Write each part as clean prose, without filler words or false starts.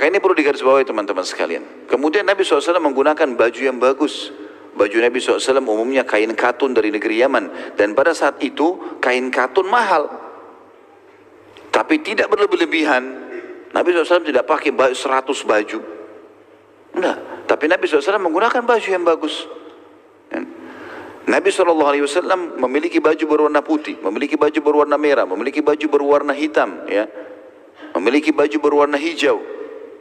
Maka ini perlu digarisbawahi teman-teman sekalian. Kemudian Nabi SAW menggunakan baju yang bagus. Baju Nabi SAW umumnya kain katun dari negeri Yaman. Dan pada saat itu kain katun mahal. Tapi tidak berlebihan. Nabi SAW tidak pakai 100 baju. Enggak. Tapi Nabi SAW menggunakan baju yang bagus. Nabi SAW memiliki baju berwarna putih, memiliki baju berwarna merah, memiliki baju berwarna hitam, ya, memiliki baju berwarna hijau.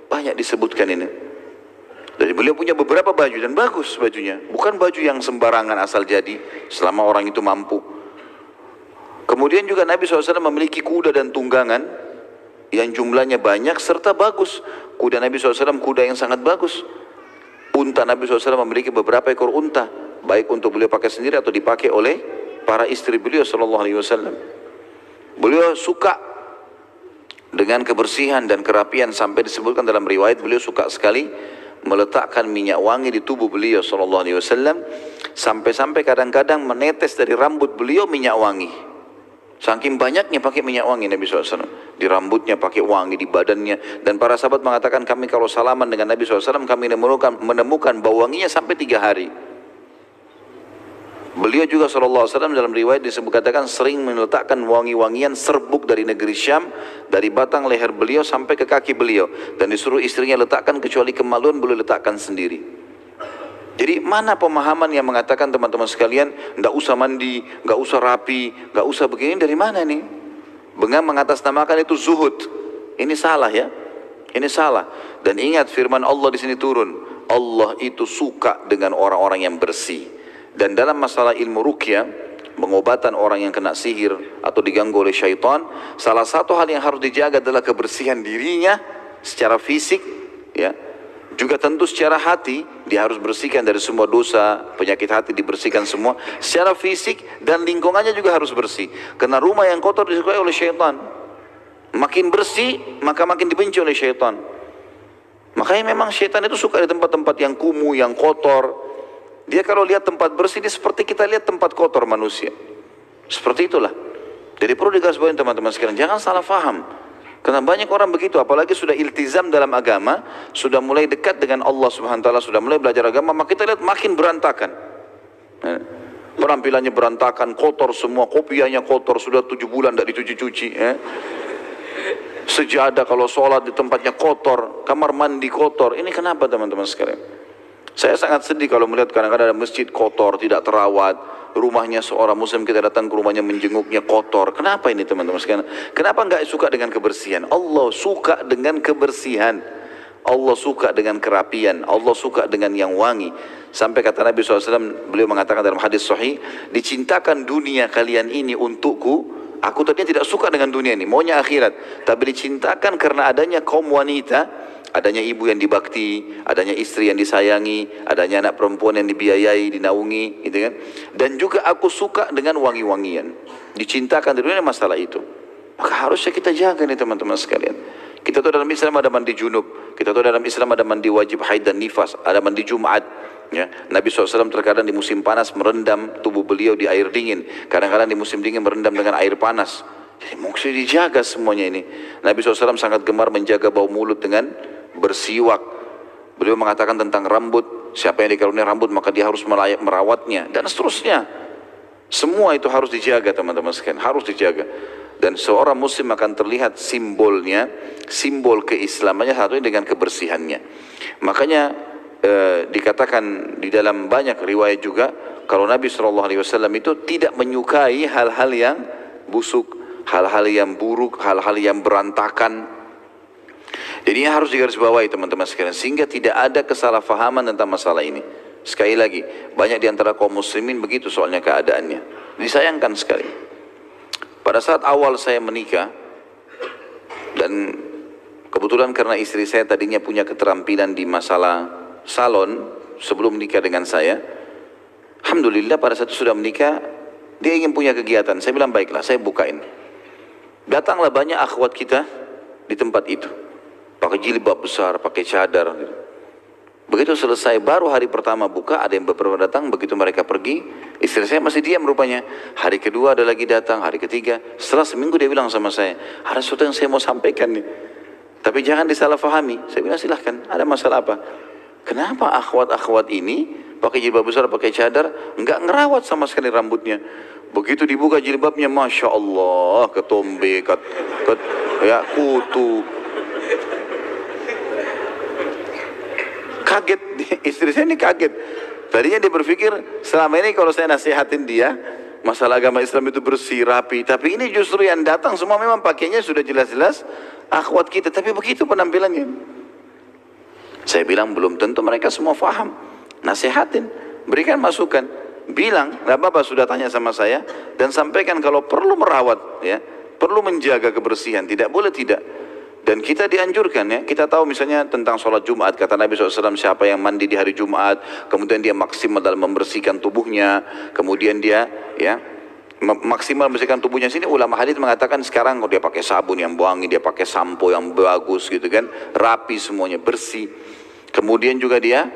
Banyak disebutkan ini. Jadi beliau punya beberapa baju dan bagus bajunya. Bukan baju yang sembarangan asal jadi selama orang itu mampu. Kemudian juga Nabi SAW memiliki kuda dan tunggangan yang jumlahnya banyak serta bagus. Kuda Nabi SAW kuda yang sangat bagus. Unta Nabi SAW memiliki beberapa ekor unta, baik untuk beliau pakai sendiri atau dipakai oleh para istri beliau SAW. Beliau suka dengan kebersihan dan kerapian, sampai disebutkan dalam riwayat beliau suka sekali meletakkan minyak wangi di tubuh beliau SAW, sampai-sampai kadang-kadang menetes dari rambut beliau minyak wangi. Saking banyaknya pakai minyak wangi Nabi SAW. Di rambutnya pakai wangi, di badannya. Dan para sahabat mengatakan, kami kalau salaman dengan Nabi SAW, kami menemukan bau wanginya sampai 3 hari. Beliau juga SAW dalam riwayat disebut katakan sering meletakkan wangi-wangian serbuk dari negeri Syam, dari batang leher beliau sampai ke kaki beliau. Dan disuruh istrinya letakkan, kecuali kemaluan beliau letakkan sendiri. Jadi mana pemahaman yang mengatakan teman-teman sekalian, tidak usah mandi, tidak usah rapi, tidak usah begini, dari mana nih? Dengan mengatasnamakan itu zuhud. Ini salah ya. Ini salah. Dan ingat firman Allah di sini turun. Allah itu suka dengan orang-orang yang bersih. Dan dalam masalah ilmu ruqyah, pengobatan orang yang kena sihir atau diganggu oleh syaitan, salah satu hal yang harus dijaga adalah kebersihan dirinya secara fisik, ya. Juga tentu secara hati, dia harus bersihkan dari semua dosa, penyakit hati dibersihkan semua. Secara fisik dan lingkungannya juga harus bersih. Karena rumah yang kotor disukai oleh syaitan. Makin bersih, maka makin dibenci oleh syaitan. Makanya memang syaitan itu suka di tempat-tempat yang kumuh, yang kotor. Dia kalau lihat tempat bersih, dia seperti kita lihat tempat kotor manusia. Seperti itulah. Jadi perlu digarisbawahi teman-teman sekalian, jangan salah faham. Karena banyak orang begitu, apalagi sudah iltizam dalam agama, sudah mulai dekat dengan Allah Subhanahu wa taala, sudah mulai belajar agama, maka kita lihat makin berantakan. Penampilannya berantakan, kotor semua, kopiahnya kotor, sudah 7 bulan tidak dicuci-cuci. Sejadah kalau sholat di tempatnya kotor, kamar mandi kotor. Ini kenapa teman-teman sekalian? Saya sangat sedih kalau melihat kadang-kadang ada masjid kotor, tidak terawat. Rumahnya seorang muslim, kita datang ke rumahnya menjenguknya kotor. Kenapa ini teman-teman sekalian? Kenapa enggak suka dengan kebersihan? Allah suka dengan kebersihan. Allah suka dengan kerapian. Allah suka dengan yang wangi. Sampai kata Nabi SAW, beliau mengatakan dalam hadis sahih, dicintakan dunia kalian ini untukku. Aku tadinya tidak suka dengan dunia ini, maunya akhirat. Tapi dicintakan karena adanya kaum wanita, adanya ibu yang dibakti, adanya istri yang disayangi, adanya anak perempuan yang dibiayai, dinaungi, gitu kan. Dan juga aku suka dengan wangi-wangian. Dicintakan di dunia masalah itu. Maka harusnya kita jaga nih teman-teman sekalian. Kita tahu dalam Islam ada mandi junub, kita tahu dalam Islam ada mandi wajib haid dan nifas, ada mandi Jumat. Ya, Nabi SAW terkadang di musim panas merendam tubuh beliau di air dingin, kadang-kadang di musim dingin merendam dengan air panas. Jadi mesti dijaga semuanya ini. Nabi SAW sangat gemar menjaga bau mulut dengan bersiwak. Beliau mengatakan tentang rambut, siapa yang dikaruniai rambut maka dia harus merawatnya, dan seterusnya. Semua itu harus dijaga teman-teman sekalian, harus dijaga. Dan seorang muslim akan terlihat simbolnya, simbol keislamannya satunya dengan kebersihannya. Makanya dikatakan di dalam banyak riwayat juga, kalau Nabi SAW itu tidak menyukai hal-hal yang busuk, hal-hal yang buruk, hal-hal yang berantakan. Jadi ini harus digarisbawahi teman-teman sekalian, sehingga tidak ada kesalahpahaman tentang masalah ini. Sekali lagi, banyak di antara kaum muslimin begitu soalnya keadaannya. Disayangkan sekali. Pada saat awal saya menikah, dan kebetulan karena istri saya tadinya punya keterampilan di masalah salon sebelum menikah dengan saya, alhamdulillah pada saat sudah menikah, dia ingin punya kegiatan. Saya bilang baiklah, saya bukain. Datanglah banyak akhwat kita di tempat itu, pakai jilbab besar, pakai cadar. Begitu selesai, baru hari pertama buka, ada yang beberapa datang. Begitu mereka pergi, istri saya masih diam rupanya. Hari kedua ada lagi datang, hari ketiga. Setelah seminggu dia bilang sama saya, ada sesuatu yang saya mau sampaikan nih. Tapi jangan disalahfahami. Saya bilang silahkan, ada masalah apa? Kenapa akhwat-akhwat ini pakai jilbab besar, pakai cadar, nggak ngerawat sama sekali rambutnya? Begitu dibuka jilbabnya, masya Allah, ketombe, ya kutu. Kaget, istri saya ini kaget. Tadinya dia berpikir selama ini kalau saya nasihatin dia, masalah agama Islam itu bersih, rapi. Tapi ini justru yang datang semua memang pakainya sudah jelas-jelas akhwat kita. Tapi begitu penampilannya. Saya bilang belum tentu mereka semua faham. Nasihatin, berikan masukan. Bilang, nggak apa-apa sudah tanya sama saya. Dan sampaikan kalau perlu merawat, ya, perlu menjaga kebersihan. Tidak boleh tidak. Dan kita dianjurkan, ya, kita tahu misalnya tentang sholat Jumat, kata Nabi SAW, siapa yang mandi di hari Jumat, kemudian dia maksimal dalam membersihkan tubuhnya, kemudian dia, ya, maksimal membersihkan tubuhnya. Sini ulama hadis mengatakan sekarang kalau dia pakai sabun yang wangi, dia pakai sampo yang bagus gitu kan, rapi semuanya, bersih. Kemudian juga dia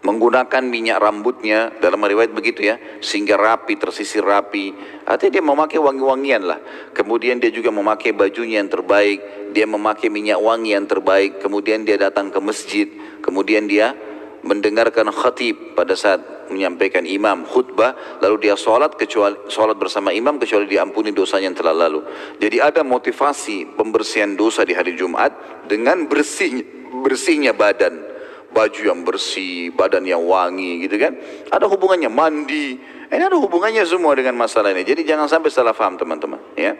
menggunakan minyak rambutnya, dalam riwayat begitu ya, sehingga rapi, tersisir rapi. Artinya dia memakai wangi-wangian lah. Kemudian dia juga memakai bajunya yang terbaik, dia memakai minyak wangi yang terbaik. Kemudian dia datang ke masjid, kemudian dia mendengarkan khatib pada saat menyampaikan imam khutbah, lalu dia sholat bersama imam kecuali diampuni dosanya yang telah lalu. Jadi ada motivasi pembersihan dosa di hari Jumat dengan bersihnya badan. Baju yang bersih, badan yang wangi gitu kan. Ada hubungannya, mandi. Ini ada hubungannya semua dengan masalah ini. Jadi jangan sampai salah paham teman-teman, ya.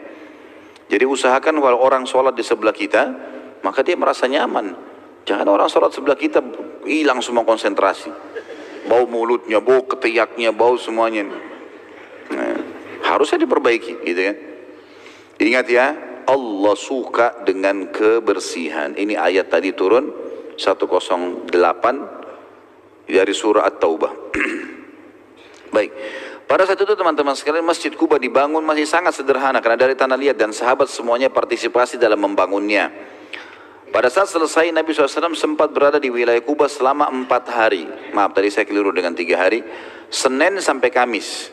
Jadi usahakan kalau orang sholat di sebelah kita, maka dia merasa nyaman. Jangan orang sholat sebelah kita hilang semua konsentrasi. Bau mulutnya, bau ketiaknya, bau semuanya. Nah, harusnya diperbaiki gitu kan. Ingat ya, Allah suka dengan kebersihan. Ini ayat tadi turun 108 dari surah At-Taubah. Baik, pada saat itu teman-teman sekalian, Masjid Kuba dibangun masih sangat sederhana karena dari tanah liat, dan sahabat semuanya partisipasi dalam membangunnya. Pada saat selesai, Nabi SAW sempat berada di wilayah Kuba selama 4 hari. Maaf, tadi saya keliru dengan 3 hari. Senin sampai Kamis.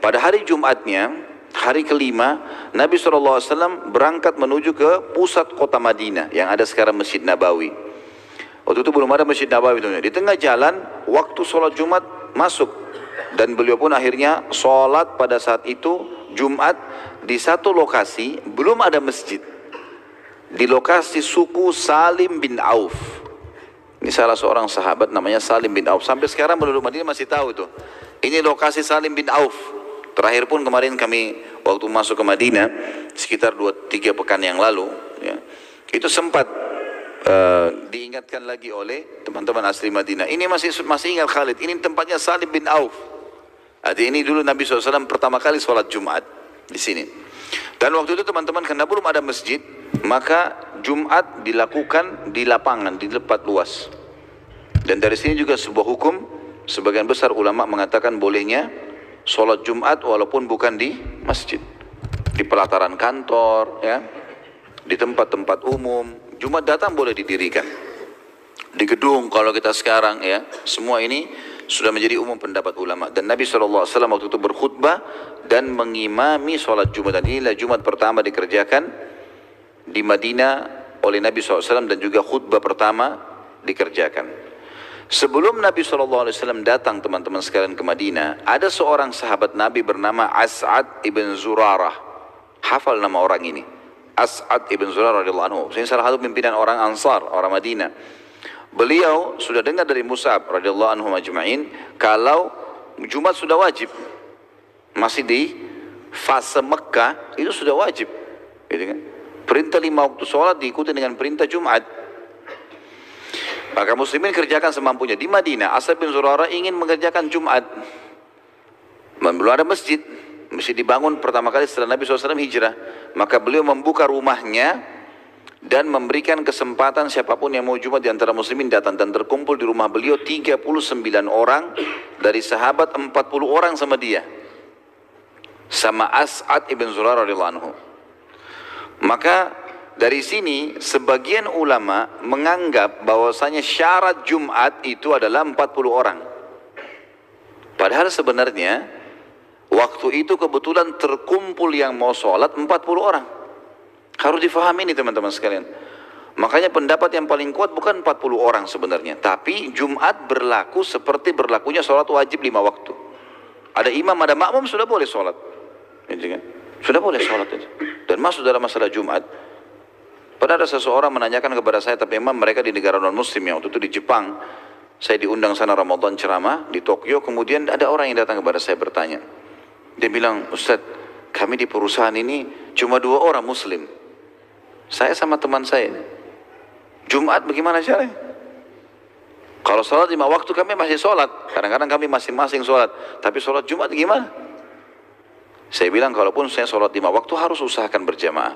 Pada hari Jumatnya, hari kelima, Nabi SAW berangkat menuju ke pusat kota Madinah yang ada sekarang Masjid Nabawi. Waktu itu belum ada Masjid Nabawi. Di tengah jalan, waktu sholat Jumat masuk. Dan beliau pun akhirnya sholat pada saat itu, Jumat, di satu lokasi, belum ada masjid. Di lokasi suku Salim bin Auf. Ini salah seorang sahabat namanya Salim bin Auf. Sampai sekarang penduduk Madinah masih tahu itu. Ini lokasi Salim bin Auf. Terakhir pun kemarin kami waktu masuk ke Madinah, sekitar 2-3 pekan yang lalu, ya, itu sempat diingatkan lagi oleh teman-teman asli Madinah. Ini masih ingat Khalid, ini tempatnya Salim bin Auf. Jadi ini dulu Nabi SAW pertama kali sholat Jumat di sini. Dan waktu itu teman-teman, karena belum ada masjid, maka Jumat dilakukan di lapangan, di tempat luas. Dan dari sini juga sebuah hukum, sebagian besar ulama mengatakan bolehnya sholat Jumat walaupun bukan di masjid, di pelataran kantor, ya, di tempat-tempat umum. Jumat datang boleh didirikan di gedung. Kalau kita sekarang, ya, semua ini sudah menjadi umum pendapat ulama. Dan Nabi SAW waktu itu berkhutbah dan mengimami sholat Jumat. Dan inilah Jumat pertama dikerjakan di Madinah oleh Nabi SAW, dan juga khutbah pertama dikerjakan. Sebelum Nabi SAW datang teman-teman sekalian ke Madinah, ada seorang sahabat Nabi bernama As'ad ibn Zurarah. Hafal nama orang ini, As'ad ibn Zurarah radhiyallahu anhu. Ini salah satu pimpinan orang Ansar, orang Madinah. Beliau sudah dengar dari Mus'ab radhiyallahu anhu majma'in kalau Jumat sudah wajib. Masih di fase Mekah itu sudah wajib, gitu kan? Perintah 5 waktu sholat diikuti dengan perintah Jumat. Maka muslimin kerjakan semampunya. Di Madinah, As'ad bin Zurarah ingin mengerjakan Jumat. Belum ada masjid. Masjid dibangun pertama kali setelah Nabi SAW hijrah. Maka beliau membuka rumahnya dan memberikan kesempatan siapapun yang mau Jumat di antara muslimin datang. Dan terkumpul di rumah beliau 39 orang dari sahabat, 40 orang sama dia, sama As'ad ibn Zurarah radhiyallahu anhu. Maka dari sini sebagian ulama menganggap bahwasanya syarat Jumat itu adalah 40 orang. Padahal sebenarnya waktu itu kebetulan terkumpul yang mau sholat 40 orang. Harus difahami ini teman-teman sekalian. Makanya pendapat yang paling kuat bukan 40 orang sebenarnya, tapi Jumat berlaku seperti berlakunya sholat wajib 5 waktu. Ada imam, ada makmum, sudah boleh sholat. Sudah boleh sholat itu. Dan masuk dalam masalah Jumat. Pada ada seseorang menanyakan kepada saya, tapi memang mereka di negara non-muslim, yang waktu itu di Jepang. Saya diundang sana Ramadan ceramah di Tokyo, kemudian ada orang yang datang kepada saya bertanya. Dia bilang, Ustaz, kami di perusahaan ini cuma 2 orang muslim. Saya sama teman saya. Jumat bagaimana caranya? Kalau sholat 5 waktu kami masih sholat. Kadang-kadang kami masing-masing sholat. Tapi sholat Jumat gimana? Saya bilang kalaupun saya sholat 5 waktu harus usahakan berjamaah.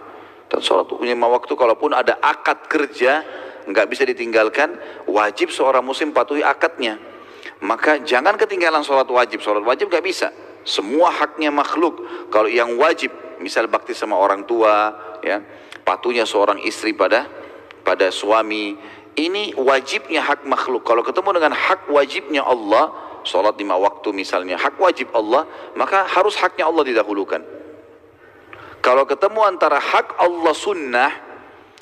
Dan sholat 5 waktu kalaupun ada akad kerja nggak bisa ditinggalkan, wajib seorang muslim patuhi akadnya. Maka jangan ketinggalan sholat wajib. Sholat wajib nggak bisa. Semua haknya makhluk. Kalau yang wajib, misal bakti sama orang tua, ya, patuhnya seorang istri pada suami, ini wajibnya hak makhluk. Kalau ketemu dengan hak wajibnya Allah, sholat 5 waktu misalnya, hak wajib Allah, maka harus haknya Allah didahulukan. Kalau ketemu antara hak Allah sunnah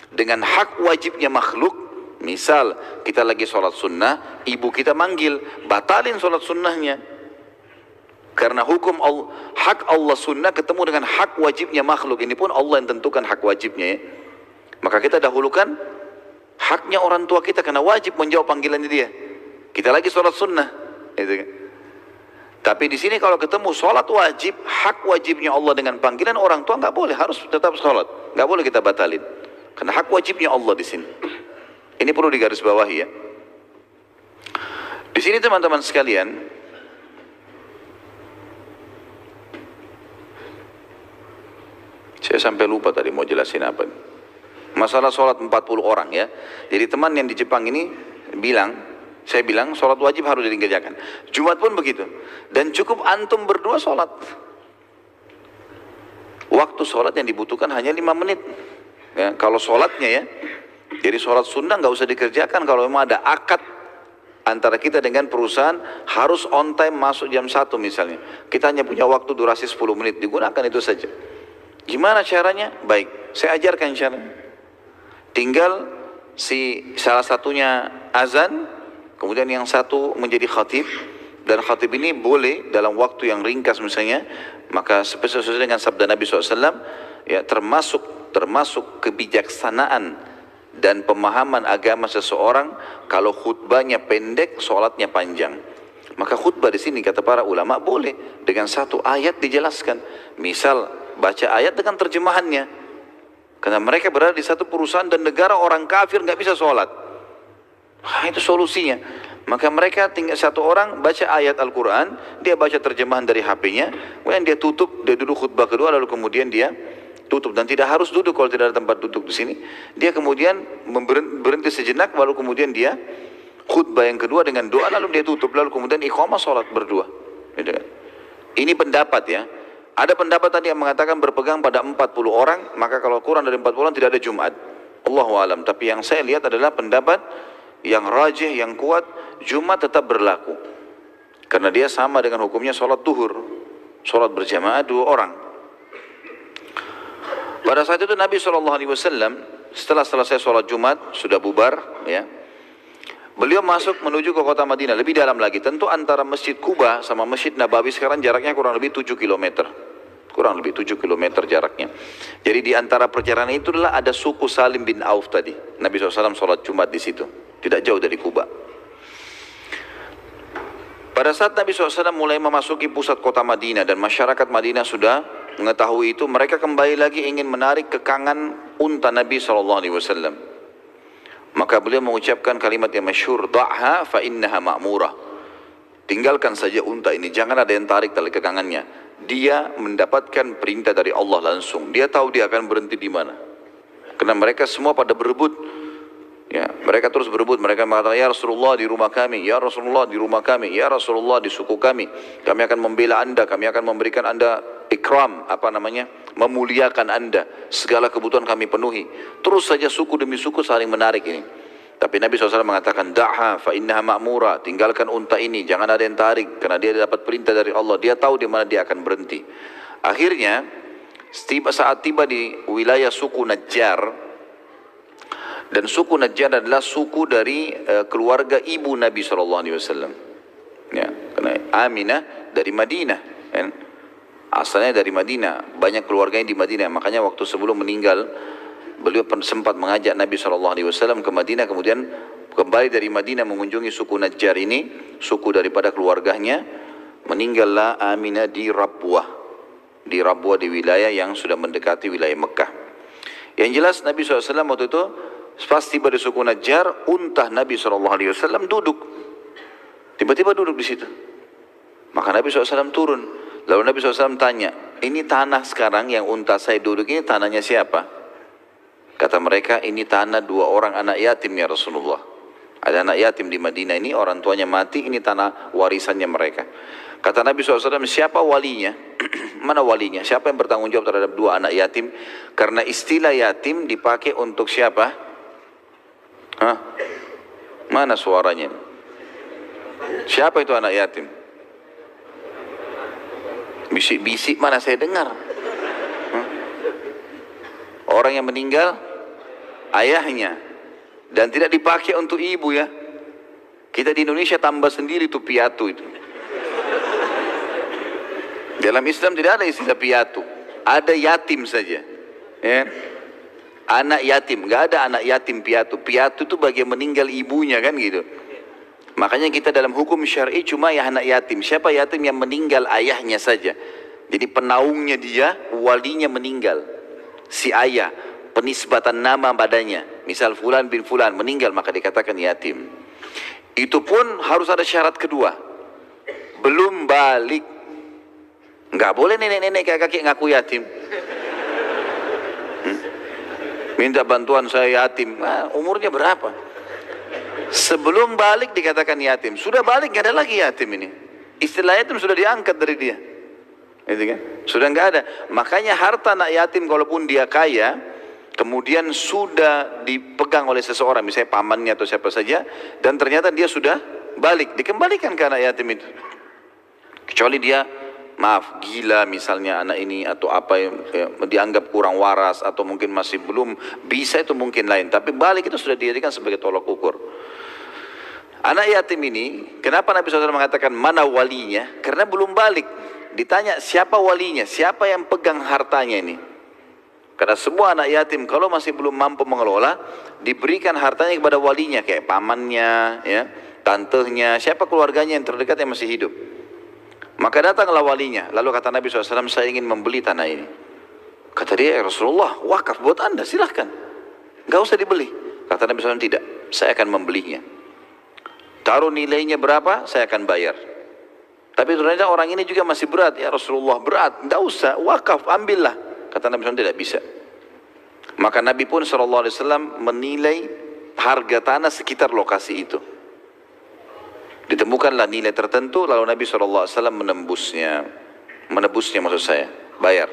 dengan hak wajibnya makhluk, misal kita lagi sholat sunnah, ibu kita manggil, batalin sholat sunnahnya. Karena hukum Allah, hak Allah sunnah ketemu dengan hak wajibnya makhluk. Ini pun Allah yang tentukan hak wajibnya, ya. Maka kita dahulukan haknya orang tua kita, karena wajib menjawab panggilannya dia. Kita lagi sholat sunnah, gitu kan. Tapi di sini kalau ketemu sholat wajib, hak wajibnya Allah dengan panggilan orang tua, nggak boleh, harus tetap sholat, nggak boleh kita batalin, karena hak wajibnya Allah di sini. Ini perlu digarisbawahi, ya. Di sini teman-teman sekalian, saya sampai lupa tadi mau jelasin apa. Masalah sholat 40 orang, ya. Jadi teman yang di Jepang ini bilang, saya bilang sholat wajib harus dikerjakan. Jumat pun begitu. Dan cukup antum berdua sholat. Waktu sholat yang dibutuhkan hanya 5 menit. Ya, kalau sholatnya, ya. Jadi sholat sunnah nggak usah dikerjakan. Kalau memang ada akad antara kita dengan perusahaan, harus on time masuk jam 1 misalnya. Kita hanya punya waktu durasi 10 menit. Digunakan itu saja. Gimana caranya? Baik, saya ajarkan caranya. Tinggal salah satunya azan, kemudian yang satu menjadi khatib, dan khatib ini boleh dalam waktu yang ringkas misalnya, maka sesuai dengan sabda Nabi SAW, ya, termasuk kebijaksanaan dan pemahaman agama seseorang kalau khutbahnya pendek, sholatnya panjang. Maka khutbah di sini kata para ulama boleh dengan 1 ayat dijelaskan. Misal baca ayat dengan terjemahannya. Karena mereka berada di satu perusahaan dan negara orang kafir nggak bisa sholat. Itu solusinya. Maka mereka tinggal 1 orang baca ayat Al-Quran, dia baca terjemahan dari HP-nya, kemudian dia tutup, dia duduk khutbah kedua, lalu kemudian dia tutup. Dan tidak harus duduk kalau tidak ada tempat duduk di sini. Dia kemudian berhenti sejenak, lalu kemudian dia khutbah yang kedua dengan doa, lalu dia tutup, lalu kemudian iqamah sholat berdua. Ini pendapat, ya. Ada pendapat tadi yang mengatakan berpegang pada 40 orang, maka kalau kurang dari 40 orang tidak ada Jumat. Allahu alam. Tapi yang saya lihat adalah pendapat yang rajih, yang kuat, Jumat tetap berlaku. Karena dia sama dengan hukumnya sholat duhur. Sholat berjamaah 2 orang. Pada saat itu Nabi SAW setelah selesai sholat Jumat, sudah bubar, ya. Beliau masuk menuju ke kota Madinah, lebih dalam lagi. Tentu antara Masjid Kuba sama Masjid Nabawi sekarang jaraknya kurang lebih 7 km. Kurang lebih 7 km jaraknya. Jadi di antara perjalanan itu adalah ada suku Salim bin Auf tadi. Nabi SAW sholat Jumat di situ. Tidak jauh dari Kuba. Pada saat Nabi SAW mulai memasuki pusat kota Madinah dan masyarakat Madinah sudah mengetahui itu, mereka kembali lagi ingin menarik kekangan unta Nabi SAW. Maka beliau mengucapkan kalimat yang masyhur, da'ha fa innaha ma'murah. Tinggalkan saja unta ini, jangan ada yang tarik tali kekangannya. Dia mendapatkan perintah dari Allah langsung. Dia tahu dia akan berhenti di mana. Karena mereka semua pada berebut. Ya, mereka terus berebut. Mereka mengatakan, ya Rasulullah di rumah kami, ya Rasulullah di rumah kami, ya Rasulullah di suku kami. Kami akan membela anda, kami akan memberikan anda ikram, memuliakan anda. Segala kebutuhan kami penuhi. Terus saja suku demi suku saling menarik ini. Tapi Nabi SAW mengatakan, da'ha fa innaha ma'mura. Tinggalkan unta ini, jangan ada yang tarik. Karena dia dapat perintah dari Allah. Dia tahu di mana dia akan berhenti. Akhirnya, saat tiba di wilayah suku Najjar, Dan suku Najjar adalah suku dari keluarga ibu Nabi SAW. Ya, karena Aminah dari Madinah, kan? Asalnya dari Madinah, banyak keluarganya di Madinah. Makanya waktu sebelum meninggal, beliau sempat mengajak Nabi SAW ke Madinah, kemudian kembali dari Madinah mengunjungi suku Najjar ini, suku daripada keluarganya. Meninggallah Aminah di Rabwah, di wilayah yang sudah mendekati wilayah Mekah. Yang jelas Nabi SAW waktu itu pas tiba di suku Najjar, unta Nabi SAW duduk, tiba-tiba duduk di situ. Maka Nabi SAW turun. Lalu Nabi SAW tanya, ini tanah sekarang yang unta saya duduk ini tanahnya siapa? Kata mereka, ini tanah 2 orang anak yatim ya Rasulullah. Ada anak yatim di Madinah ini, orang tuanya mati, ini tanah warisannya mereka. Kata Nabi SAW, siapa walinya? Mana walinya? Siapa yang bertanggung jawab terhadap 2 anak yatim? Karena istilah yatim dipakai untuk siapa? Hah? Mana suaranya? Siapa itu anak yatim? Bisik-bisik mana saya dengar? Orang yang meninggal ayahnya, dan tidak dipakai untuk ibu ya. Kita di Indonesia tambah sendiri tuh piatu itu. Dalam Islam tidak ada istilah piatu, ada yatim saja, ya. Anak yatim, nggak ada anak yatim piatu. Piatu itu bagian meninggal ibunya kan gitu. Makanya kita dalam hukum syar'i cuma ya anak yatim. Siapa yatim? Yang meninggal ayahnya saja. Jadi penaungnya dia, walinya meninggal. Si ayah, penisbatan nama badannya. Misal fulan bin fulan meninggal, maka dikatakan yatim. Itu pun harus ada syarat kedua. Belum balik. Nggak boleh nenek-nenek kakek ngaku yatim. Minta bantuan saya yatim. Nah, umurnya berapa? Sebelum balik dikatakan yatim. Sudah balik nggak ada lagi yatim ini. Istilah yatim sudah diangkat dari dia. Gitu kan? Sudah nggak ada. Makanya harta anak yatim kalaupun dia kaya, kemudian sudah dipegang oleh seseorang, misalnya pamannya atau siapa saja, dan ternyata dia sudah balik, dikembalikan ke anak yatim itu. Kecuali dia, maaf, gila misalnya anak ini atau apa yang dianggap kurang waras atau mungkin masih belum bisa, itu mungkin lain. Tapi balik itu sudah dijadikan sebagai tolak ukur. Anak yatim ini, kenapa Nabi SAW mengatakan mana walinya? Karena belum balik. Ditanya siapa walinya, siapa yang pegang hartanya ini? Karena semua anak yatim kalau masih belum mampu mengelola, diberikan hartanya kepada walinya, kayak pamannya, ya, tantenya, siapa keluarganya yang terdekat yang masih hidup. Maka datanglah walinya. Lalu kata Nabi SAW, saya ingin membeli tanah ini. Kata dia, ya Rasulullah, wakaf buat anda, silahkan. Gak usah dibeli. Kata Nabi SAW, tidak, saya akan membelinya. Taruh nilainya berapa, saya akan bayar. Tapi ternyata orang ini juga masih berat. Ya Rasulullah, berat, gak usah, wakaf, ambillah. Kata Nabi SAW, tidak bisa. Maka Nabi pun SAW menilai harga tanah sekitar lokasi itu. Ditemukanlah nilai tertentu, lalu Nabi SAW menebusnya maksud saya, bayar.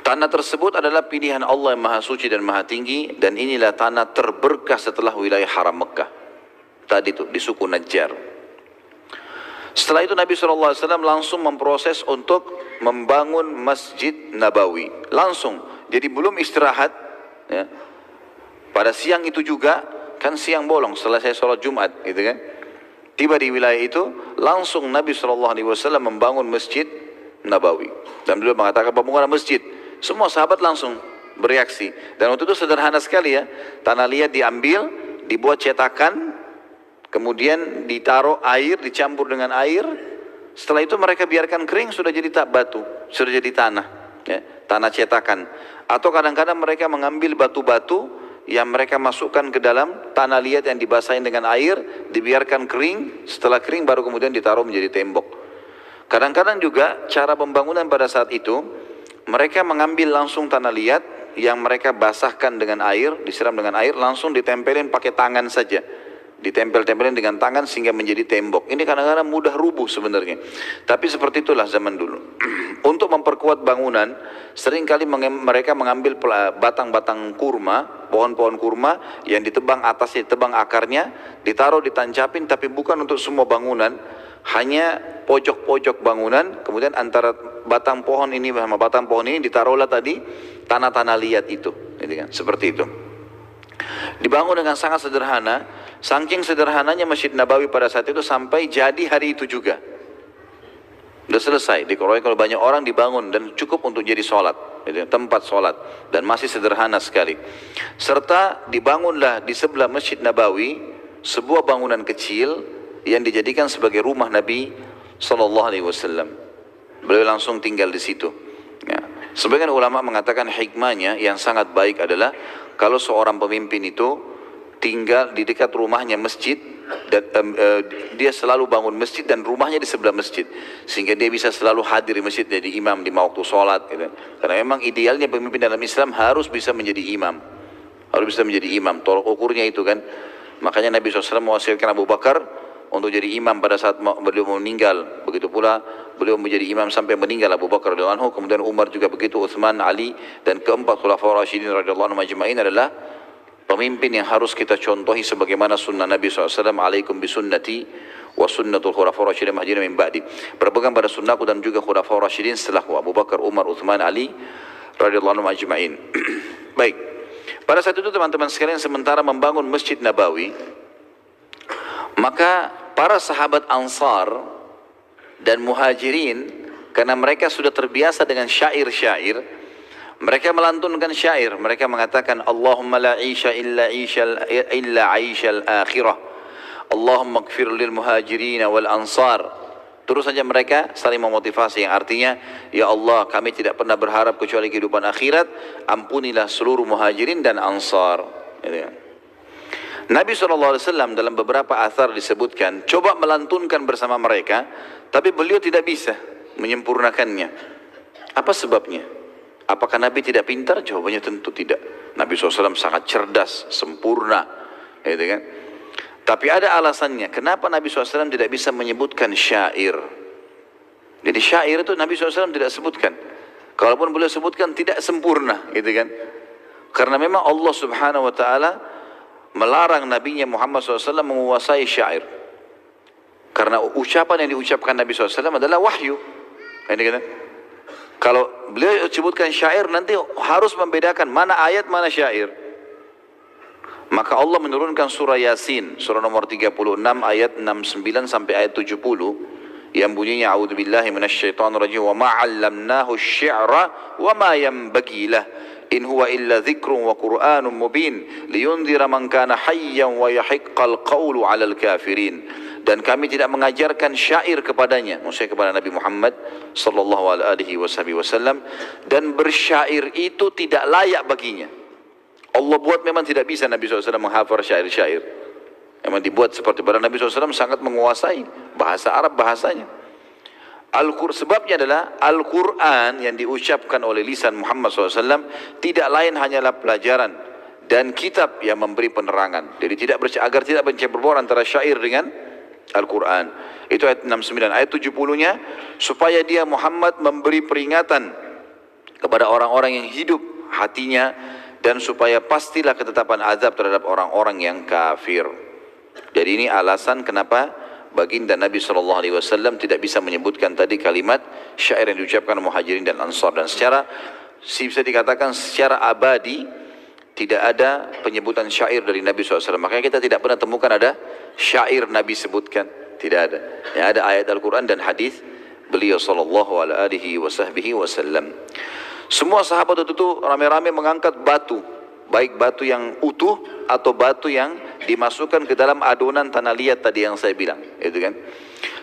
Tanah tersebut adalah pilihan Allah yang maha suci dan maha tinggi, dan inilah tanah terberkah setelah wilayah haram Mekah. Tadi itu di suku Najjar. Setelah itu Nabi SAW langsung memproses untuk membangun Masjid Nabawi. Langsung, jadi belum istirahat. Ya. Pada siang itu juga, kan siang bolong setelah saya sholat Jumat, gitu kan. Tiba di wilayah itu, langsung Nabi SAW membangun Masjid Nabawi. Dan beliau mengatakan pembangunan masjid. Semua sahabat langsung bereaksi. Dan waktu itu sederhana sekali ya. Tanah liat diambil, dibuat cetakan, kemudian ditaruh air, dicampur dengan air. Setelah itu mereka biarkan kering, sudah jadi batu, sudah jadi tanah, ya, tanah cetakan. Atau kadang-kadang mereka mengambil batu-batu yang mereka masukkan ke dalam tanah liat yang dibasahin dengan air, dibiarkan kering. Setelah kering baru kemudian ditaruh menjadi tembok. Kadang-kadang juga cara pembangunan pada saat itu, mereka mengambil langsung tanah liat yang mereka basahkan dengan air, disiram dengan air, langsung ditempelin pakai tangan saja. Ditempel-tempelin dengan tangan sehingga menjadi tembok. Ini kadang-kadang mudah rubuh sebenarnya. Tapi seperti itulah zaman dulu. Untuk memperkuat bangunan, seringkali mereka mengambil batang-batang kurma, pohon-pohon kurma yang ditebang atasnya, ditebang akarnya, ditaruh, ditancapin, tapi bukan untuk semua bangunan, hanya pojok-pojok bangunan. Kemudian antara batang pohon ini sama batang pohon ini ditaruhlah tadi tanah-tanah liat itu, gitu kan? Seperti itu. Dibangun dengan sangat sederhana, saking sederhananya Masjid Nabawi pada saat itu sampai jadi hari itu juga. Sudah selesai, dikeroyok oleh banyak orang, dibangun dan cukup untuk jadi sholat, tempat sholat, dan masih sederhana sekali. Serta dibangunlah di sebelah Masjid Nabawi sebuah bangunan kecil yang dijadikan sebagai rumah Nabi SAW. Beliau langsung tinggal di situ. Ya. Sebagian ulama mengatakan hikmahnya yang sangat baik adalah kalau seorang pemimpin itu tinggal di dekat rumahnya masjid, dan dia selalu bangun masjid dan rumahnya di sebelah masjid, sehingga dia bisa selalu hadir di masjid jadi imam di waktu sholat gitu. Karena memang idealnya pemimpin dalam Islam harus bisa menjadi imam, harus bisa menjadi imam, tolok ukurnya itu kan. Makanya Nabi SAW mewasiatkan Abu Bakar untuk jadi imam pada saat beliau meninggal. Begitu pula beliau menjadi imam sampai meninggal Abu Bakar radhiyallahu anhu, kemudian Umar juga begitu, Utsman, Ali, dan keempat khulafaur rasyidin radhiyallahu anhum ajma'in adalah pemimpin yang harus kita contohi sebagaimana sunnah Nabi SAW. Alaikum bisunnati wa sunnatul khulafaur rasyidin mahdiyina min ba'di. Berpegang pada sunnahku dan juga khulafaur rasyidin setelahku, Abu Bakar, Umar, Utsman, Ali radhiyallahu anhum ajma'in. Baik. Pada saat itu teman-teman sekalian, sementara membangun Masjid Nabawi, maka para sahabat Ansar dan Muhajirin, karena mereka sudah terbiasa dengan syair-syair, mereka melantunkan syair. Mereka mengatakan, Allahumma la isha illa aishal akhirah, Allahumma gfir lil muhajirin wal ansar. Terus saja mereka saling memotivasi, yang artinya, ya Allah, kami tidak pernah berharap kecuali kehidupan akhirat, ampunilah seluruh muhajirin dan ansar. Nabi SAW dalam beberapa athar disebutkan coba melantunkan bersama mereka, tapi beliau tidak bisa menyempurnakannya. Apa sebabnya? Apakah Nabi tidak pintar? Jawabannya tentu tidak. Nabi SAW sangat cerdas, sempurna, gitu kan? Tapi ada alasannya. Kenapa Nabi SAW tidak bisa menyebutkan syair? Jadi syair itu Nabi SAW tidak sebutkan. Kalaupun beliau sebutkan tidak sempurna, gitu kan? Karena memang Allah Subhanahu Wa Taala melarang Nabinya Muhammad SAW menguasai syair. Karena ucapan yang diucapkan Nabi SAW adalah wahyu. Kalau beliau sebutkan syair, nanti harus membedakan mana ayat, mana syair. Maka Allah menurunkan surah Yasin, surah nomor 36 ayat 69 sampai ayat 70, yang bunyinya a'udzubillahi minasyaitonirrajim wa ma 'allamnahu asy-syi'ra wa ma yanbaghi lah in huwa illa dzikrun wa qur'anun mubin liyundzira man kana hayyan wa yahiqqal qawlu 'alal kafirin. Dan kami tidak mengajarkan syair kepadanya, maksudnya kepada Nabi Muhammad sallallahu alaihi wasallam, dan bersyair itu tidak layak baginya. Allah buat memang tidak bisa Nabi SAW menghafal syair-syair. Memang dibuat seperti pada Nabi SAW sangat menguasai bahasa Arab, bahasanya. Sebabnya adalah Al-Quran yang diucapkan oleh lisan Muhammad SAW tidak lain hanyalah pelajaran dan kitab yang memberi penerangan. Jadi agar tidak bercampur antara syair dengan Al-Quran. Itu ayat 69. Ayat 70-nya, supaya dia Muhammad memberi peringatan kepada orang-orang yang hidup hatinya, dan supaya pastilah ketetapan azab terhadap orang-orang yang kafir. Jadi ini alasan kenapa baginda Nabi SAW tidak bisa menyebutkan tadi kalimat syair yang diucapkan Muhajirin dan Ansar. Dan secara bisa dikatakan secara abadi tidak ada penyebutan syair dari Nabi SAW. Makanya kita tidak pernah temukan ada syair Nabi sebutkan. Tidak ada. Yang ada ayat Al-Quran dan hadis beliau SAW. Semua sahabat itu rame-rame mengangkat batu, baik batu yang utuh atau batu yang dimasukkan ke dalam adonan tanah liat tadi yang saya bilang, itu kan.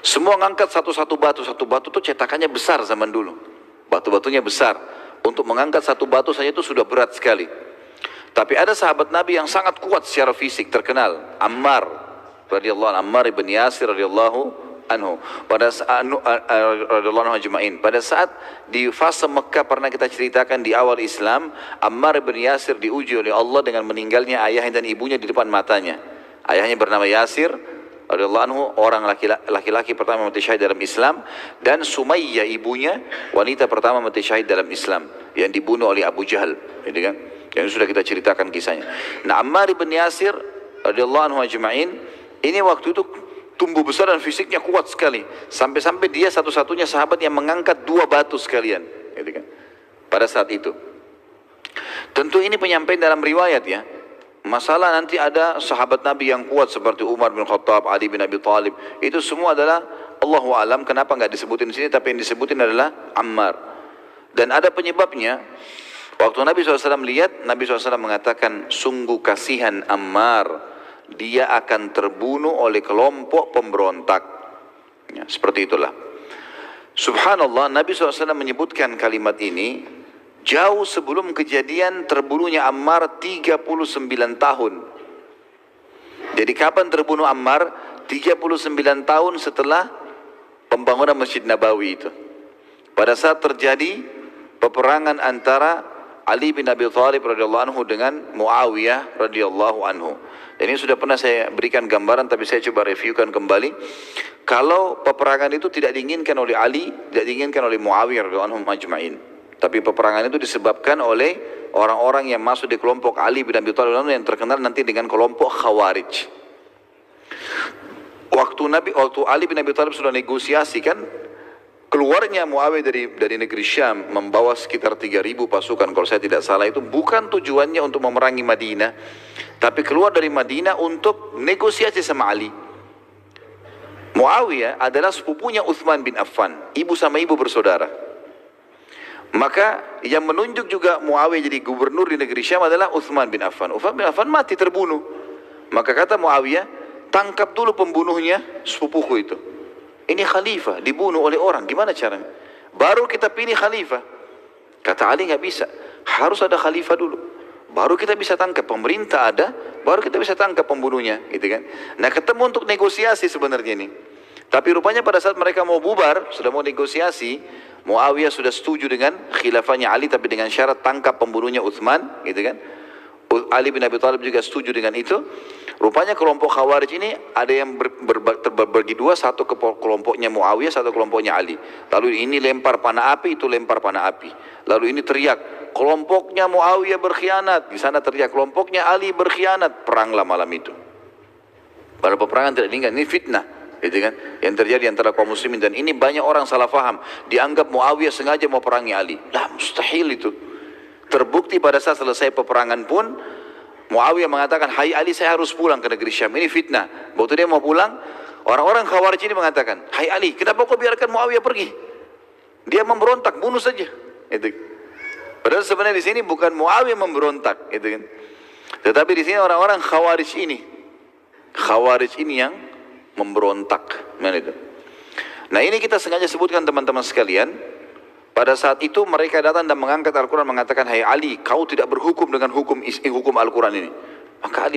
Semua mengangkat satu batu itu cetakannya besar zaman dulu, batu-batunya besar. Untuk mengangkat satu batu saja itu sudah berat sekali. Tapi ada sahabat Nabi yang sangat kuat secara fisik, terkenal, Ammar radhiyallahu anhu, Ammar ibn Yasir radhiyallahu anhu. Pada saat di fase Mekah pernah kita ceritakan di awal Islam, Ammar bin Yasir diuji oleh Allah dengan meninggalnya ayahnya dan ibunya di depan matanya. Ayahnya bernama Yasir radhiyallahu anhu, orang laki-laki pertama mati syahid dalam Islam, dan Sumayyah ibunya, wanita pertama mati syahid dalam Islam yang dibunuh oleh Abu Jahal, gitu kan? Yang sudah kita ceritakan kisahnya. Nah, Ammar bin Yasir radhiyallahu anhu ajma'in ini waktu itu tumbuh besar dan fisiknya kuat sekali, sampai-sampai dia satu-satunya sahabat yang mengangkat dua batu sekalian, gitu kan, pada saat itu. Tentu ini penyampaian dalam riwayat ya, Masalah nanti ada sahabat Nabi yang kuat seperti Umar bin Khattab, Ali bin Abi Thalib. Itu semua adalah Allahu alam kenapa nggak disebutin di sini, tapi yang disebutin adalah Ammar. Dan ada penyebabnya. Waktu Nabi SAW lihat, Nabi SAW mengatakan, sungguh kasihan Ammar, dia akan terbunuh oleh kelompok pemberontak. Ya, seperti itulah. Subhanallah, Nabi SAW menyebutkan kalimat ini jauh sebelum kejadian terbunuhnya Ammar 39 tahun. Jadi kapan terbunuh Ammar? 39 tahun setelah pembangunan Masjid Nabawi itu. Pada saat terjadi peperangan antara Ali bin Abi Thalib radhiyallahu anhu dengan Muawiyah radhiyallahu anhu. Dan ini sudah pernah saya berikan gambaran, tapi saya coba reviewkan kembali. Kalau peperangan itu tidak diinginkan oleh Ali, tidak diinginkan oleh Muawiyah radhiyallahu anhu majma'in. Tapi peperangan itu disebabkan oleh orang-orang yang masuk di kelompok Ali bin Abi Thalib yang terkenal nanti dengan kelompok Khawarij. Waktu Ali bin Abi Thalib sudah negosiasi kan, keluarnya Muawiyah dari negeri Syam membawa sekitar 3.000 pasukan kalau saya tidak salah, itu bukan tujuannya untuk memerangi Madinah, tapi keluar dari Madinah untuk negosiasi sama Ali. Muawiyah adalah sepupunya Utsman bin Affan, ibu sama ibu bersaudara. Maka yang menunjuk juga Muawiyah jadi gubernur di negeri Syam adalah Utsman bin Affan. Utsman bin Affan mati terbunuh. Maka kata Muawiyah, tangkap dulu pembunuhnya, sepupuku itu. Ini khalifah, dibunuh oleh orang, gimana caranya? Baru kita pilih khalifah. Kata Ali, nggak bisa, harus ada khalifah dulu. Baru kita bisa tangkap, pemerintah ada, baru kita bisa tangkap pembunuhnya, gitu kan? Nah, ketemu untuk negosiasi sebenarnya ini. Tapi rupanya pada saat mereka mau bubar, sudah mau negosiasi, Muawiyah sudah setuju dengan khilafahnya Ali, tapi dengan syarat tangkap pembunuhnya Utsman, gitu kan? Ali bin Abi Thalib juga setuju dengan itu. Rupanya kelompok Khawarij ini ada yang berbagi dua, satu ke kelompoknya Muawiyah, satu kelompoknya Ali. Lalu ini lempar panah api, itu lempar panah api. Lalu ini teriak, kelompoknya Muawiyah berkhianat. Di sana teriak, kelompoknya Ali berkhianat. Peranglah malam itu. Pada peperangan tidak diingat, ini fitnah, gitu kan? Yang terjadi antara kaum muslimin, dan ini banyak orang salah faham. Dianggap Muawiyah sengaja mau perangi Ali. Lah, mustahil itu. Terbukti pada saat selesai peperangan pun Muawiyah mengatakan, hai Ali, saya harus pulang ke negeri Syam, ini fitnah. Waktu dia mau pulang, orang-orang Khawarij ini mengatakan, hai Ali, kenapa kau biarkan Muawiyah pergi? Dia memberontak, bunuh saja. Itu. Padahal sebenarnya di sini bukan Muawiyah memberontak, itu kan. Tetapi di sini orang-orang Khawarij ini yang memberontak. Nah, ini kita sengaja sebutkan teman-teman sekalian. Pada saat itu mereka datang dan mengangkat Al-Quran, mengatakan, hai Ali, kau tidak berhukum dengan hukum Al-Quran ini. Maka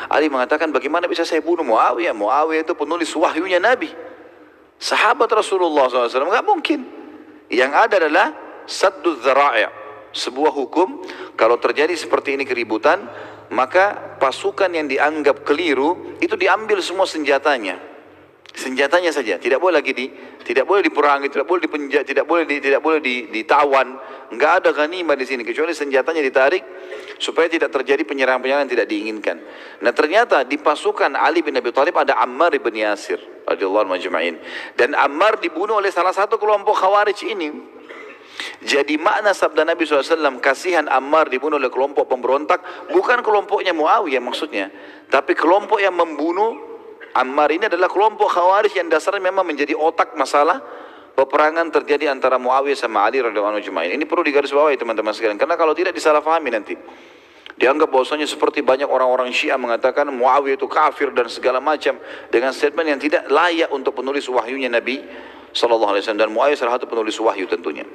Ali mengatakan, bagaimana bisa saya bunuh Muawiyah? Muawiyah itu penulis wahyunya Nabi, sahabat Rasulullah SAW, nggak mungkin. Yang ada adalah sadduz dzara'i', sebuah hukum. Kalau terjadi seperti ini keributan, maka pasukan yang dianggap keliru itu diambil semua senjatanya saja, tidak boleh tidak boleh diperangi, tidak boleh dipenjara, tidak boleh ditawan, nggak ada ghanimah di sini kecuali senjatanya ditarik supaya tidak terjadi penyerangan-penyerangan yang tidak diinginkan. Nah, ternyata di pasukan Ali bin Abi Thalib ada Ammar bin Yasir radhiyallahu anhu majma'in, dan Ammar dibunuh oleh salah satu kelompok Khawarij ini. Jadi makna sabda Nabi SAW, kasihan Ammar dibunuh oleh kelompok pemberontak, bukan kelompoknya Muawiyah maksudnya, tapi kelompok yang membunuh Ammar ini adalah kelompok Khawarij yang dasarnya memang menjadi otak masalah peperangan terjadi antara Muawiyah sama Ali radhiyallahu anhu ajma'in. Ini perlu digarisbawahi teman-teman sekalian, karena kalau tidak disalahfahami nanti. Dianggap bahwasanya seperti banyak orang-orang Syiah mengatakan Muawiyah itu kafir dan segala macam dengan statement yang tidak layak untuk penulis wahyunya Nabi sallallahu alaihi wasallam, dan Muawiyah salah satu penulis wahyu tentunya.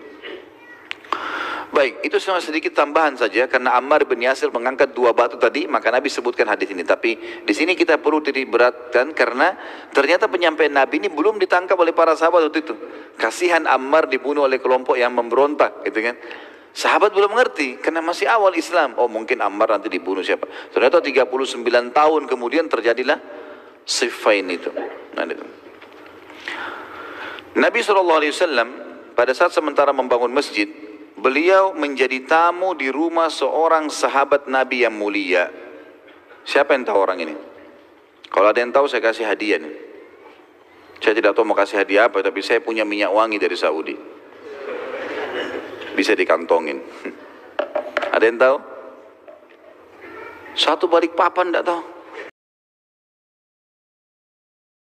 Baik, itu cuma sedikit tambahan saja karena Ammar bin Yasir mengangkat dua batu tadi, maka Nabi sebutkan hadis ini. Tapi di sini kita perlu diberatkan karena ternyata penyampaian Nabi ini belum ditangkap oleh para sahabat waktu itu. Kasihan Ammar dibunuh oleh kelompok yang memberontak, gitu kan? Sahabat belum mengerti karena masih awal Islam. Oh, mungkin Ammar nanti dibunuh siapa? Ternyata 39 tahun kemudian terjadilah Siffin itu. Nah, itu. Nabi SAW pada saat sementara membangun masjid, beliau menjadi tamu di rumah seorang sahabat Nabi yang mulia. Siapa yang tahu orang ini? Kalau ada yang tahu saya kasih hadiah nih. Saya tidak tahu mau kasih hadiah apa, tapi saya punya minyak wangi dari Saudi. Bisa dikantongin. Ada yang tahu? Satu balik papan tidak tahu.